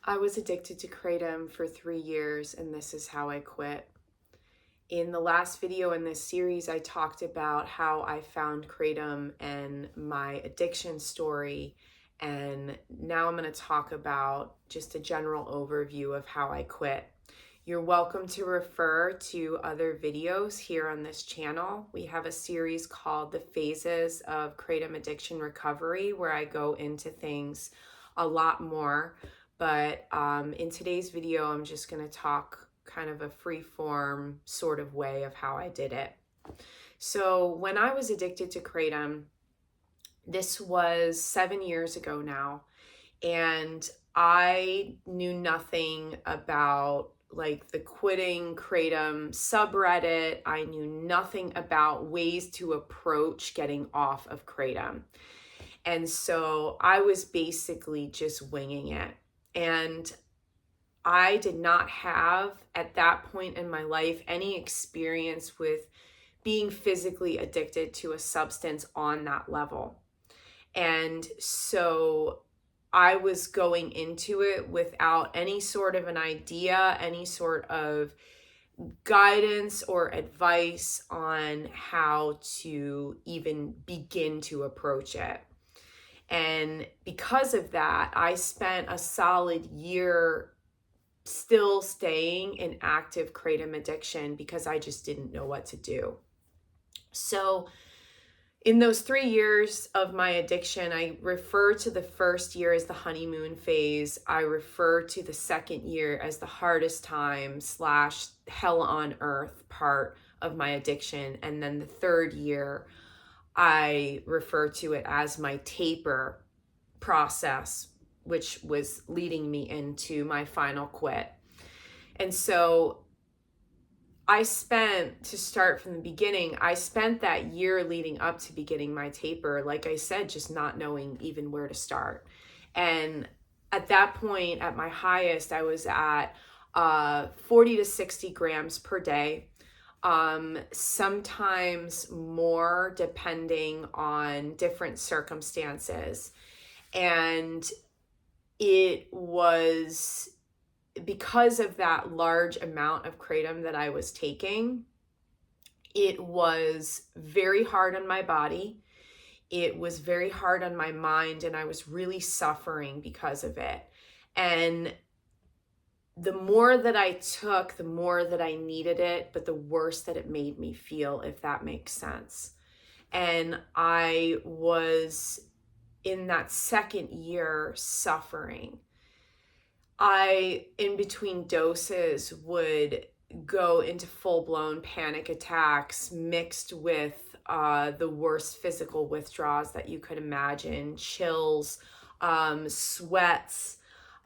I was addicted to Kratom for 3 years, and this is how I quit. In the last video in this series, I talked about how I found Kratom and my addiction story. And now I'm going to talk about just a general overview of how I quit. You're welcome to refer to other videos here on this channel. We have a series called The Phases of Kratom Addiction Recovery, where I go into things a lot more. But in today's video, I'm just going to talk kind of a free form sort of way of how I did it. So when I was addicted to Kratom, this was 7 years ago now, and I knew nothing about like the quitting Kratom subreddit. I knew nothing about ways to approach getting off of Kratom. And so I was basically just winging it. And I did not have, at that point in my life, any experience with being physically addicted to a substance on that level. And so I was going into it without any sort of an idea, any sort of guidance or advice on how to even begin to approach it. And because of that, I spent a solid year still staying in active Kratom addiction because I just didn't know what to do. So in those 3 years of my addiction, I refer to the first year as the honeymoon phase. I refer to the second year as the hardest time / hell on earth part of my addiction. And then the third year, I refer to it as my taper process, which was leading me into my final quit. And so I spent, to start from the beginning, I spent that year leading up to beginning my taper, like I said, just not knowing even where to start. And at that point, at my highest, I was at 40 to 60 grams per day. Sometimes more depending on different circumstances. And it was because of that large amount of Kratom that I was taking, it was very hard on my body. It was very hard on my mind, and I was really suffering because of it. And the more that I took, the more that I needed it, but the worse that it made me feel, if that makes sense. And I was in that second year suffering. I, in between doses, would go into full-blown panic attacks mixed with the worst physical withdrawals that you could imagine, chills, sweats,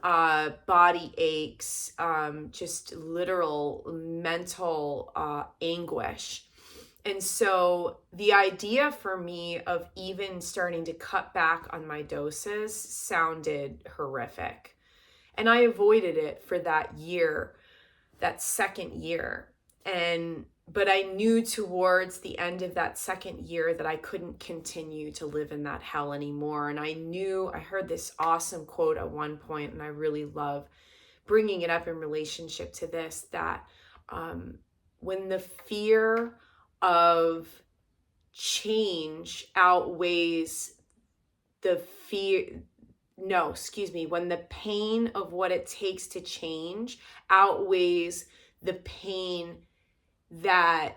body aches, just literal mental anguish. And so the idea for me of even starting to cut back on my doses sounded horrific. And I avoided it for that year, that second year. But I knew towards the end of that second year that I couldn't continue to live in that hell anymore. And I heard this awesome quote at one point, and I really love bringing it up in relationship to this, that when the fear of change outweighs the when the pain of what it takes to change outweighs the pain that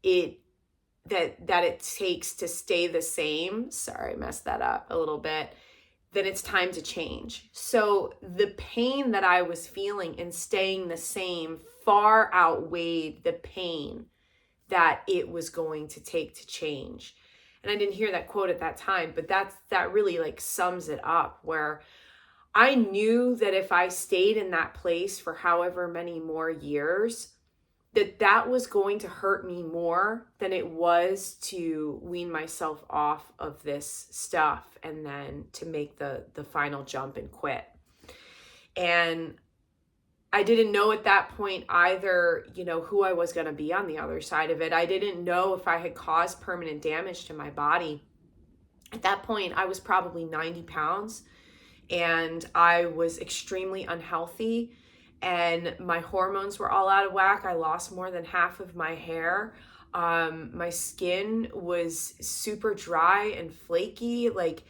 it takes to stay the same. Sorry, I messed that up a little bit. Then it's time to change. So the pain that I was feeling in staying the same far outweighed the pain that it was going to take to change. And I didn't hear that quote at that time, but that really like sums it up, where I knew that if I stayed in that place for however many more years, that was going to hurt me more than it was to wean myself off of this stuff and then to make the final jump and quit. And I didn't know at that point either, who I was going to be on the other side of it. I didn't know if I had caused permanent damage to my body. At that point, I was probably 90 pounds. and I was extremely unhealthy, and my hormones were all out of whack. I lost more than half of my hair. My skin was super dry and flaky. Like,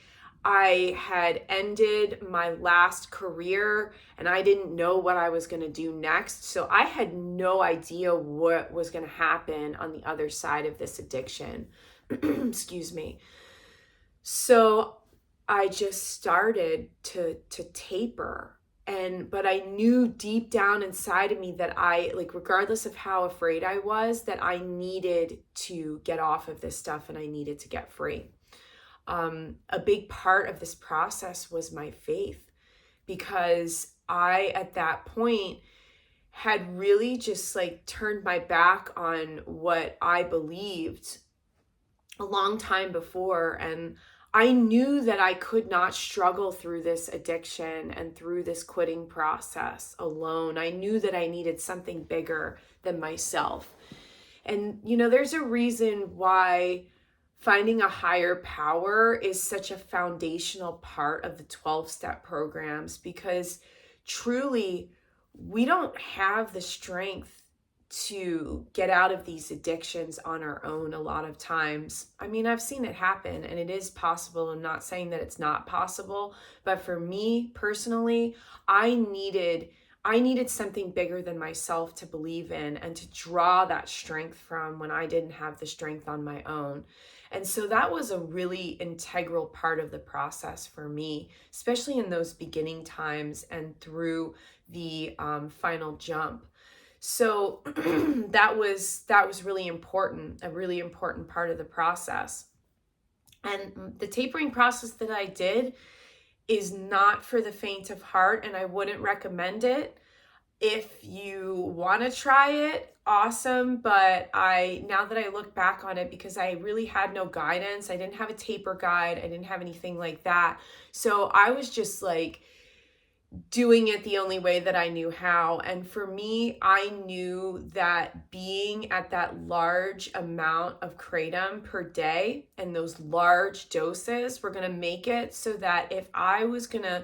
I had ended my last career and I didn't know what I was going to do next. So I had no idea what was going to happen on the other side of this addiction. Excuse me. So I just started to taper. But I knew deep down inside of me that I, like, regardless of how afraid I was, that I needed to get off of this stuff and I needed to get free. A big part of this process was my faith, because I, at that point, had really just like turned my back on what I believed a long time before. And I knew that I could not struggle through this addiction and through this quitting process alone. I knew that I needed something bigger than myself. And, there's a reason why finding a higher power is such a foundational part of the 12-step programs, because truly, we don't have the strength to get out of these addictions on our own a lot of times. I mean, I've seen it happen and it is possible. I'm not saying that it's not possible, but for me personally, I needed something bigger than myself to believe in and to draw that strength from when I didn't have the strength on my own. And so that was a really integral part of the process for me, especially in those beginning times and through the final jump. So that was really important, a really important part of the process. And the tapering process that I did is not for the faint of heart, and I wouldn't recommend it. If you want to try it, awesome. But now that I look back on it, because I really had no guidance, I didn't have a taper guide, I didn't have anything like that. So I was just like doing it the only way that I knew how. And for me, I knew that being at that large amount of kratom per day and those large doses were going to make it so that if I was going to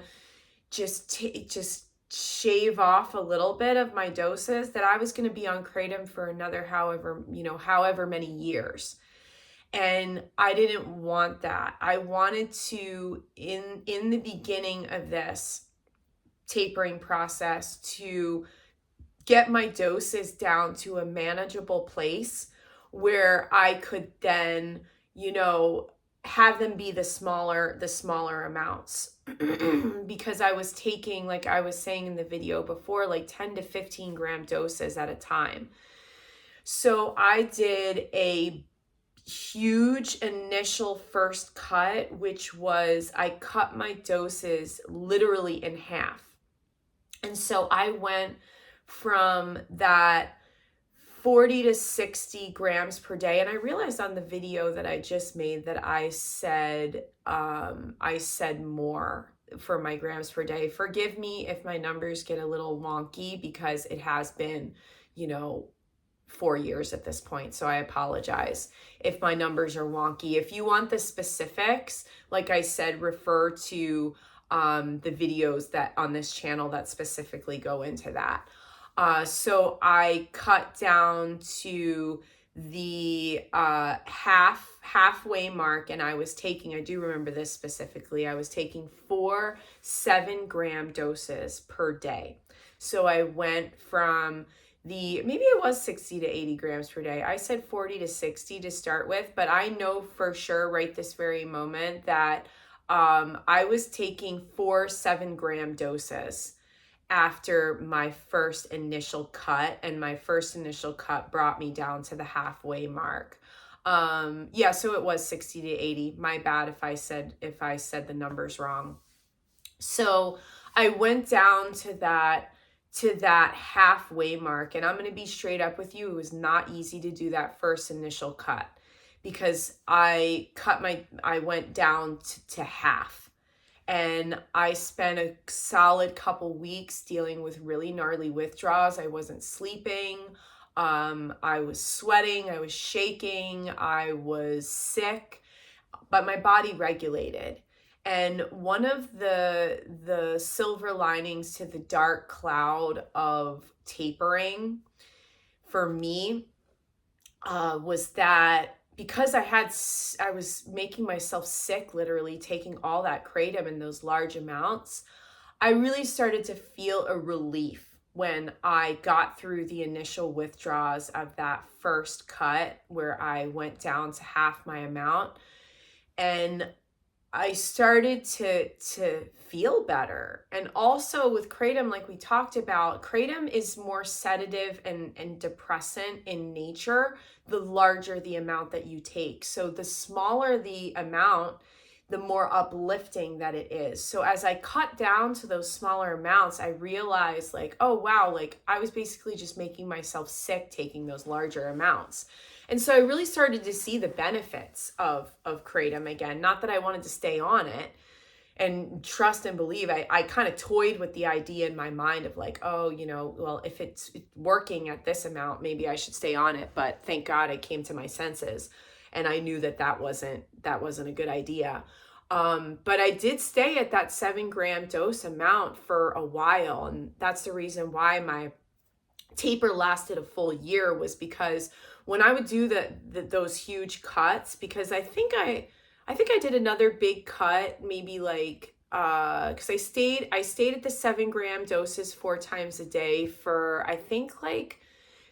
just shave off a little bit of my doses, that I was going to be on kratom for another however many years. And I didn't want that. I wanted to, in the beginning of this tapering process, to get my doses down to a manageable place where I could then, have them be the smaller amounts. Because I was taking, like I was saying in the video before, like 10 to 15 gram doses at a time. So I did a huge initial first cut, which was I cut my doses literally in half. And so I went from that 40 to 60 grams per day. And I realized on the video that I just made that I said more for my grams per day. Forgive me if my numbers get a little wonky, because it has been, 4 years at this point. So I apologize if my numbers are wonky. If you want the specifics, like I said, refer to the videos that on this channel that specifically go into that. So I cut down to the halfway mark, and I do remember this specifically, I was taking 4 7-gram doses per day. So I went from maybe it was 60 to 80 grams per day. I said 40 to 60 to start with, but I know for sure right this very moment that I was taking 4 7-gram doses after my first initial cut, and my first initial cut brought me down to the halfway mark. So it was 60 to 80. My bad if I said the numbers wrong. So I went down to that halfway mark, and I'm going to be straight up with you. It was not easy to do that first initial cut, because I went down to half, and I spent a solid couple weeks dealing with really gnarly withdrawals. I wasn't sleeping. I was sweating. I was shaking. I was sick, but my body regulated. And one of the silver linings to the dark cloud of tapering for me was that because I was making myself sick, literally taking all that kratom in those large amounts, I really started to feel a relief when I got through the initial withdrawals of that first cut where I went down to half my amount. And I started to feel better. And also with kratom, like we talked about, kratom is more sedative and depressant in nature, the larger the amount that you take. So the smaller the amount, the more uplifting that it is. So as I cut down to those smaller amounts, I realized like, oh wow, like I was basically just making myself sick taking those larger amounts. And so I really started to see the benefits of kratom again. Not that I wanted to stay on it and trust and believe. I kind of toyed with the idea in my mind of like, oh, well, if it's working at this amount, maybe I should stay on it. But thank God I came to my senses and I knew that wasn't a good idea. But I did stay at that 7-gram dose amount for a while. And that's the reason why my taper lasted a full year, was because when I would do those huge cuts, because I think I did another big cut, maybe like because I stayed at the 7-gram doses 4 times a day for I think like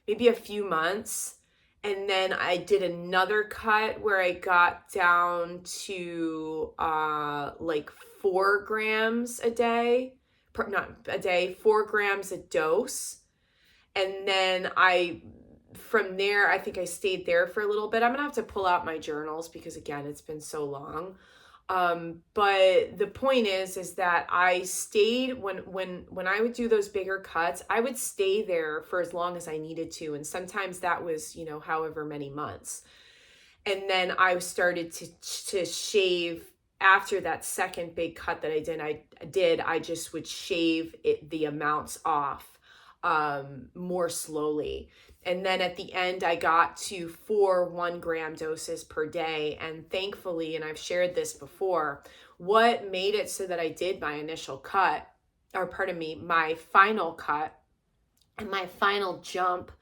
maybe a few months. And then I did another cut where I got down to like 4 grams a day, not a day, 4 grams a dose. And then from there, I think I stayed there for a little bit. I'm going to have to pull out my journals because again, it's been so long. But the point is that I stayed when I would do those bigger cuts, I would stay there for as long as I needed to. And sometimes that was, however many months. And then I started to shave after that second big cut that I just would shave the amounts off more slowly. And then at the end, I got to 4 1-gram doses per day. And thankfully, and I've shared this before, what made it so that I did my initial cut, or pardon me, my final cut and my final jump,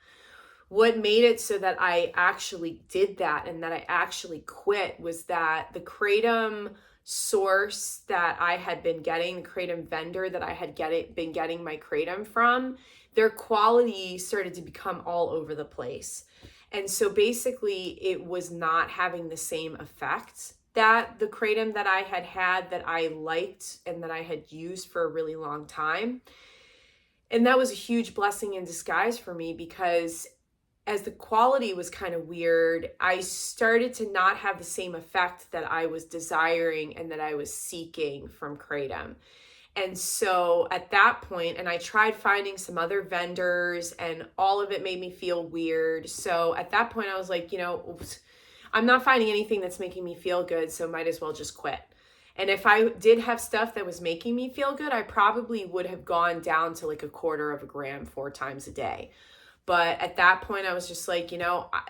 what made it so that I actually did that and that I actually quit was that the kratom source that I had been getting, the kratom vendor that I had been getting my kratom from, their quality started to become all over the place. And so basically it was not having the same effect that the kratom that I had that I liked and that I had used for a really long time. And that was a huge blessing in disguise for me, because as the quality was kind of weird, I started to not have the same effect that I was desiring and that I was seeking from kratom. And so at that point, and I tried finding some other vendors and all of it made me feel weird. So at that point I was like, I'm not finding anything that's making me feel good, so might as well just quit. And if I did have stuff that was making me feel good, I probably would have gone down to like 1/4 gram 4 times a day. But at that point I was just like,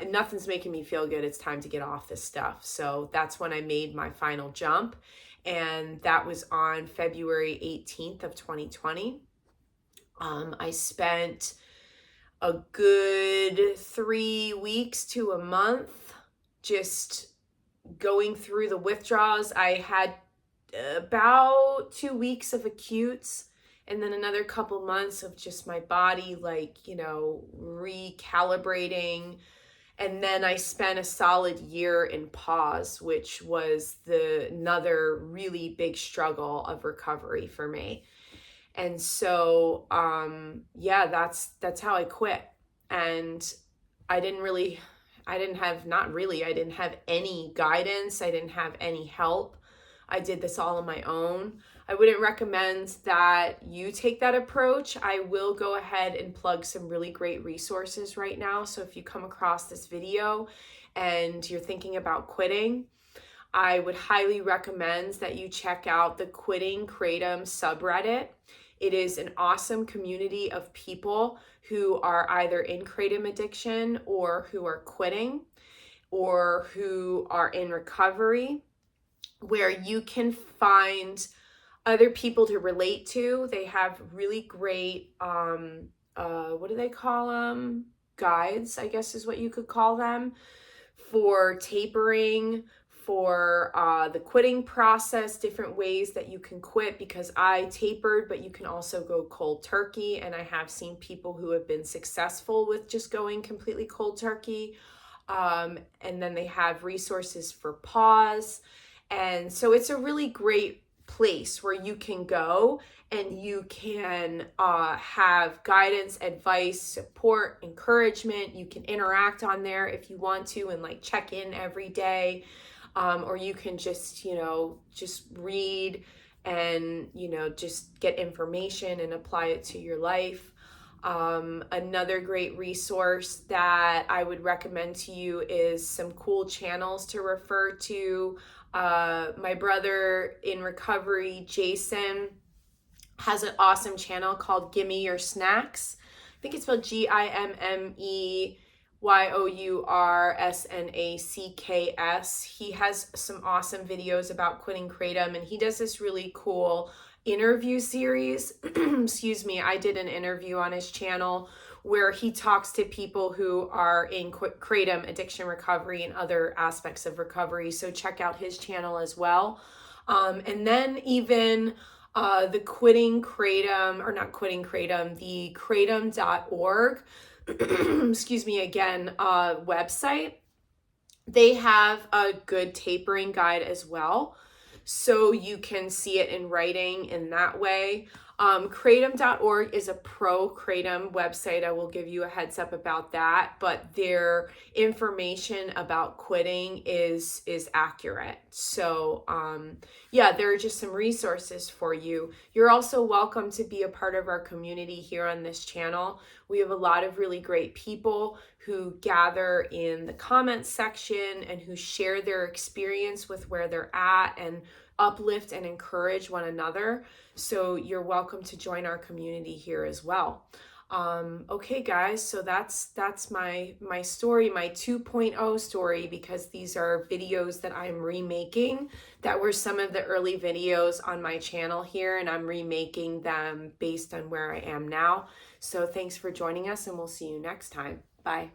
nothing's making me feel good. It's time to get off this stuff. So that's when I made my final jump. And that was on February 18th of 2020. I spent a good 3 weeks to a month just going through the withdrawals. I had about 2 weeks of acutes and then another couple months of just my body recalibrating. And then I spent a solid year in pause, which was another really big struggle of recovery for me. And so, that's how I quit. And I didn't have any guidance. I didn't have any help. I did this all on my own. I wouldn't recommend that you take that approach. I will go ahead and plug some really great resources right now. So if you come across this video and you're thinking about quitting, I would highly recommend that you check out the Quitting Kratom subreddit. It is an awesome community of people who are either in kratom addiction or who are quitting or who are in recovery. where you can find other people to relate to. They have really great, what do they call them? Guides, I guess is what you could call them, for tapering, for the quitting process, different ways that you can quit, because I tapered, but you can also go cold turkey. And I have seen people who have been successful with just going completely cold turkey. And then they have resources for pause. And so it's a really great place where you can go and you can have guidance, advice, support, encouragement. You can interact on there if you want to and like check in every day. Or you can just, just read and, just get information and apply it to your life. Another great resource that I would recommend to you is some cool channels to refer to. My brother in recovery, Jason, has an awesome channel called Gimme Your Snacks. I think it's spelled GIMMEYOURSNACKS. He has some awesome videos about quitting kratom, and he does this really cool interview series. Excuse me, I did an interview on his channel where he talks to people who are in kratom addiction recovery and other aspects of recovery. So check out his channel as well. And then even the Quitting Kratom, or not Quitting Kratom, the kratom.org, excuse me, again, website. They have a good tapering guide as well, so you can see it in writing in that way. Kratom.org is a pro-kratom website. I will give you a heads up about that, but their information about quitting is accurate. So yeah, there are just some resources for you. You're also welcome to be a part of our community here on this channel. We have a lot of really great people who gather in the comments section and who share their experience with where they're at and uplift and encourage one another. So you're welcome to join our community here as well. Okay, guys, so that's my story, my 2.0 story, because these are videos that I'm remaking that were some of the early videos on my channel here, and I'm remaking them based on where I am now. So thanks for joining us, and we'll see you next time. Bye.